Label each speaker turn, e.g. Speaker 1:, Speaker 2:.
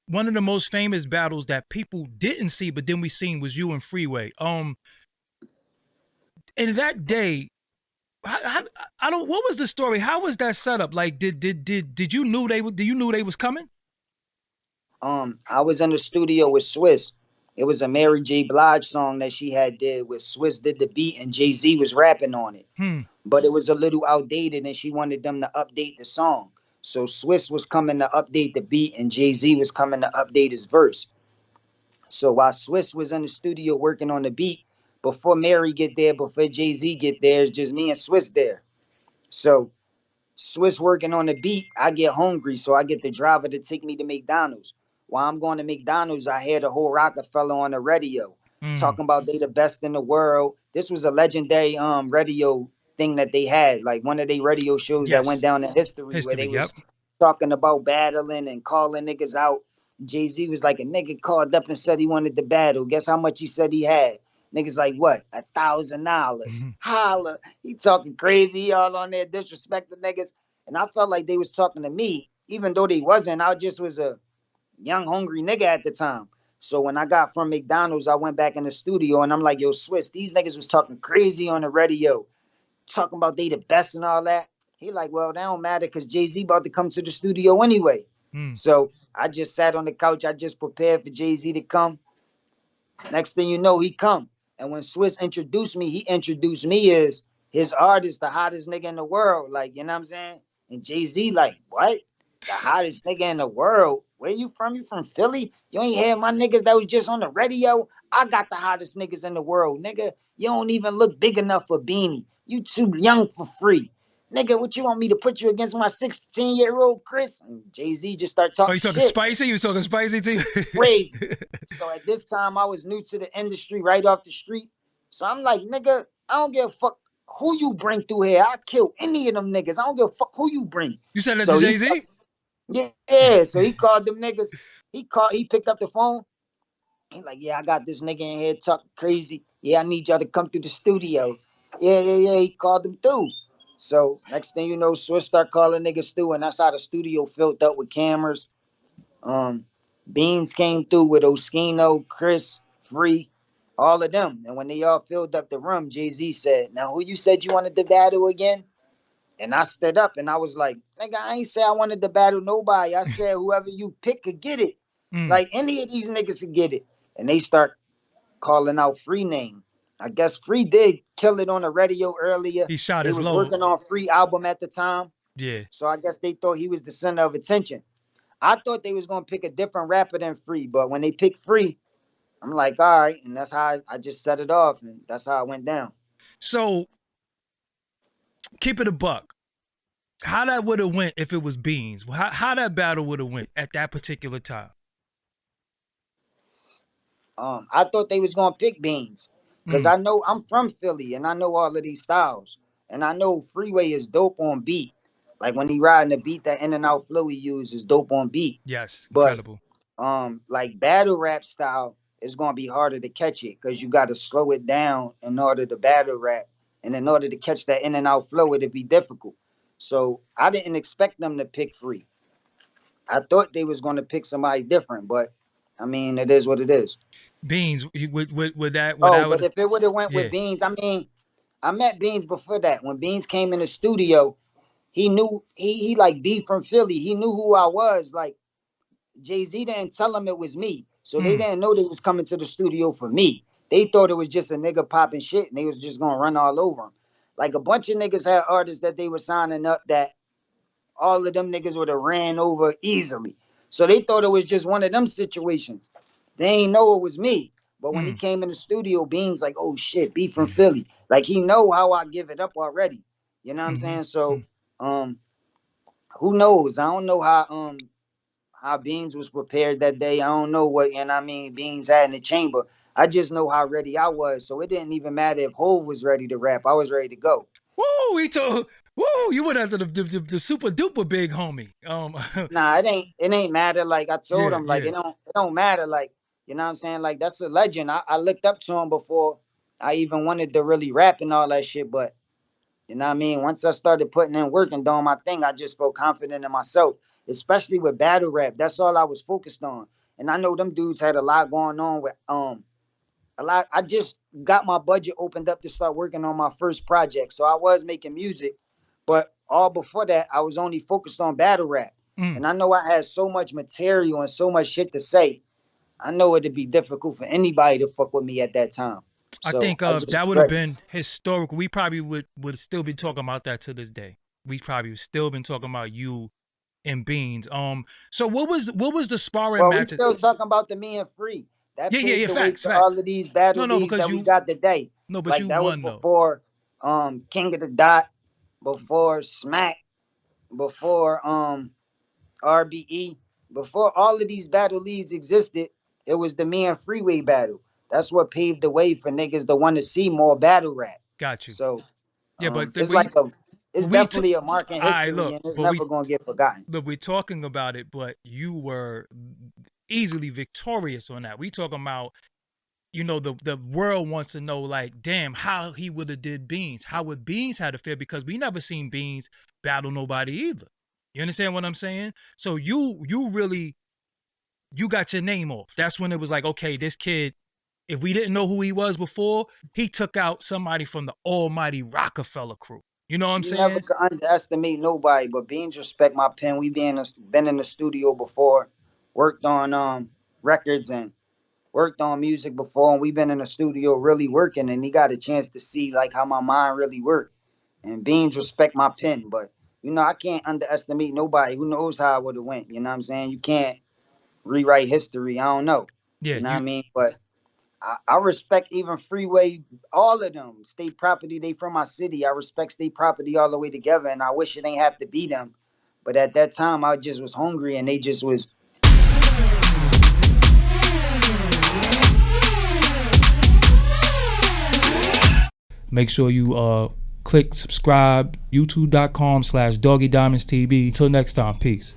Speaker 1: One of the most famous battles that people didn't see, but then we seen was you and Freeway. In that day, I don't. What was the story? How was that set up? Like, did you knew they would? Do you knew they was coming?
Speaker 2: I was in the studio with Swiss. It was a Mary J. Blige song that she had did with Swiss did the beat and Jay Z was rapping on it.
Speaker 1: Hmm.
Speaker 2: But it was a little outdated and she wanted them to update the song. So Swiss was coming to update the beat and Jay Z was coming to update his verse. So while Swiss was in the studio working on the beat, before Mary get there, before Jay Z get there, it's just me and Swiss there. So Swiss working on the beat, I get hungry, so I get the driver to take me to McDonald's. While I'm going to McDonald's, I hear the whole Rockefeller on the radio
Speaker 1: Mm.
Speaker 2: talking about they the best in the world. This was a legendary radio thing that they had, like one of their radio shows that went
Speaker 1: Yes.
Speaker 2: down in history where
Speaker 1: History.
Speaker 2: they
Speaker 1: Yep.
Speaker 2: was talking about battling and calling niggas out. Jay Z was like, a nigga called up and said he wanted to battle. Guess how much he said he had? Niggas like, what? $1,000. Holla. He talking crazy. He all on there disrespecting niggas. And I felt like they was talking to me, even though they wasn't. I just was a young, hungry nigga at the time. So when I got from McDonald's, I went back in the studio and I'm like, yo, Swiss, these niggas was talking crazy on the radio, talking about they the best and all that. He like, well, that don't matter because Jay-Z about to come to the studio anyway.
Speaker 1: Mm.
Speaker 2: So I just sat on the couch. I just prepared for Jay-Z to come. Next thing you know, he come. And when Swiss introduced me, he introduced me as his artist, the hottest nigga in the world. Like, you know what I'm saying? And Jay-Z like, what? The hottest nigga in the world? Where you from? You from Philly? You ain't hear my niggas that was just on the radio? I got the hottest niggas in the world, nigga. You don't even look big enough for Beanie. You too young for free. Nigga, what you want me to put you against my 16-year-old Chris? And Jay-Z just start
Speaker 1: Oh,
Speaker 2: talking
Speaker 1: you talking
Speaker 2: shit.
Speaker 1: spicy? You talking spicy too?
Speaker 2: Crazy. So at this time, I was new to the industry right off the street. So I'm like, nigga, I don't give a fuck who you bring through here. I kill any of them niggas. I don't give a fuck who you bring.
Speaker 1: You said that to
Speaker 2: So he
Speaker 1: Jay
Speaker 2: started,
Speaker 1: Z?
Speaker 2: yeah. So he called them niggas. He picked up the phone. He like, yeah, I got this nigga in here talking crazy. Yeah, I need y'all to come through the studio. Yeah. He called them through. So next thing you know, Swiss start calling niggas through, and that's how the studio filled up with cameras. Um, Beans came through with Oskino, Chris, Free, all of them. And when they all filled up the room, Jay Z said, now who you said you wanted to battle again? And I stood up and I was like, nigga, I ain't say I wanted to battle nobody. I said whoever you pick could get it.
Speaker 1: Mm.
Speaker 2: Like any of these niggas could get it. And they start calling out Free name. I guess Free did kill it on the radio earlier.
Speaker 1: He shot
Speaker 2: They
Speaker 1: his
Speaker 2: was
Speaker 1: load.
Speaker 2: working on Free album at the time.
Speaker 1: Yeah.
Speaker 2: So I guess they thought he was the center of attention. I thought they was gonna pick a different rapper than Free, but when they picked Free, I'm like, all right, and that's how I just set it off, and that's how it went down.
Speaker 1: So keep it a buck. How that would have went if it was Beans? How that battle would have went at that particular time?
Speaker 2: I thought they was gonna pick Beans, cause
Speaker 1: Mm.
Speaker 2: I know I'm from Philly and I know all of these styles, and I know Freeway is dope on beat. Like when he riding the beat, that in and out flow he uses is dope on beat.
Speaker 1: Yes,
Speaker 2: But
Speaker 1: incredible.
Speaker 2: like battle rap style is gonna be harder to catch it because you got to slow it down in order to battle rap, and in order to catch that in and out flow, it'd be difficult. So I didn't expect them to pick Free. I thought they was gonna pick somebody different, but I mean, it is what it is.
Speaker 1: Beans with that what
Speaker 2: Oh,
Speaker 1: I
Speaker 2: but
Speaker 1: would
Speaker 2: if it would have went
Speaker 1: yeah.
Speaker 2: with Beans, I mean, I met Beans before that. When Beans came in the studio, he knew he like B from Philly. He knew who I was. Like Jay Z didn't tell him it was me, so they
Speaker 1: Mm.
Speaker 2: didn't know they was coming to the studio for me. They thought it was just a nigga popping shit, and they was just gonna run all over him. Like a bunch of niggas had artists that they were signing up that all of them niggas would have ran over easily. So they thought it was just one of them situations. They ain't know it was me. But when he
Speaker 1: Mm.
Speaker 2: came in the studio, Beans like, oh shit, B from Philly. Like he know how I give it up already. You know what I'm
Speaker 1: Mm-hmm.
Speaker 2: saying? So um who knows? I don't know how Beans was prepared that day. I don't know what, and I mean Beans had in the chamber. I just know how ready I was. So it didn't even matter if Hove was ready to rap. I was ready to go.
Speaker 1: Woo! He told. Woo! You went after the super duper big homie.
Speaker 2: Nah, it ain't matter. Like I told
Speaker 1: Yeah,
Speaker 2: him, like
Speaker 1: yeah.
Speaker 2: it don't matter. Like, you know what I'm saying? Like that's a legend. I looked up to him before I even wanted to really rap and all that shit. But you know what I mean? Once I started putting in work and doing my thing, I just felt confident in myself. especially with battle rap. That's all I was focused on. And I know them dudes had a lot going on with a lot. I just got my budget opened up to start working on my first project. So I was making music, but all before that, I was only focused on battle rap. And I know I had so much material and so much shit to say. I know it'd be difficult for anybody to fuck with me at that time.
Speaker 1: I
Speaker 2: So
Speaker 1: think
Speaker 2: I just
Speaker 1: that would have
Speaker 2: ready.
Speaker 1: been historical. We probably would still be talking about that to this day. We probably would still been talking about you and Beans. So what was the sparring
Speaker 2: Well, we
Speaker 1: matches?
Speaker 2: still talking about the me and free. That
Speaker 1: Yeah.
Speaker 2: paved the way
Speaker 1: Facts,
Speaker 2: to all
Speaker 1: facts.
Speaker 2: of these battle
Speaker 1: No,
Speaker 2: leagues
Speaker 1: because
Speaker 2: that we
Speaker 1: you
Speaker 2: got today.
Speaker 1: no, but
Speaker 2: Like
Speaker 1: you
Speaker 2: that was
Speaker 1: won though.
Speaker 2: before King of the Dot, before Smack, before RBE, before all of these battle leagues existed, it was the me and Freeway battle. That's what paved the way for niggas to want to see more battle rap.
Speaker 1: Got you.
Speaker 2: So
Speaker 1: Yeah,
Speaker 2: it's
Speaker 1: but you,
Speaker 2: like it's
Speaker 1: but we took.
Speaker 2: definitely a mark in
Speaker 1: All right,
Speaker 2: history
Speaker 1: look,
Speaker 2: and it's
Speaker 1: but we
Speaker 2: never gonna get forgotten.
Speaker 1: look. We're talking about it, but you were easily victorious on that. We talking about, the world wants to know, like, damn, how he would have did Beans. How would Beans had to feel, because we never seen Beans battle nobody either. You understand what I'm saying? So you really, you got your name off. That's when it was like, okay, this kid, if we didn't know who he was before, he took out somebody from the almighty Rockefeller crew. You know what I'm
Speaker 2: You never
Speaker 1: saying?
Speaker 2: could underestimate nobody, but Beans respect my pen. We been in the studio before, worked on records and worked on music before, and we've been in the studio really working, and he got a chance to see like how my mind really worked. And Beans respect my pen, but I can't underestimate nobody. Who knows how I would have went? You know what I'm saying? You can't rewrite history. I don't know.
Speaker 1: Yeah,
Speaker 2: You know what I
Speaker 1: you
Speaker 2: mean? But I respect even Freeway, all of them. State property, they from my city. I respect state property all the way together, and I wish it ain't have to be them. But at that time, I just was hungry, and they just was.
Speaker 1: make sure you click subscribe, youtube.com/Doggie Diamonds TV. Until next time, peace.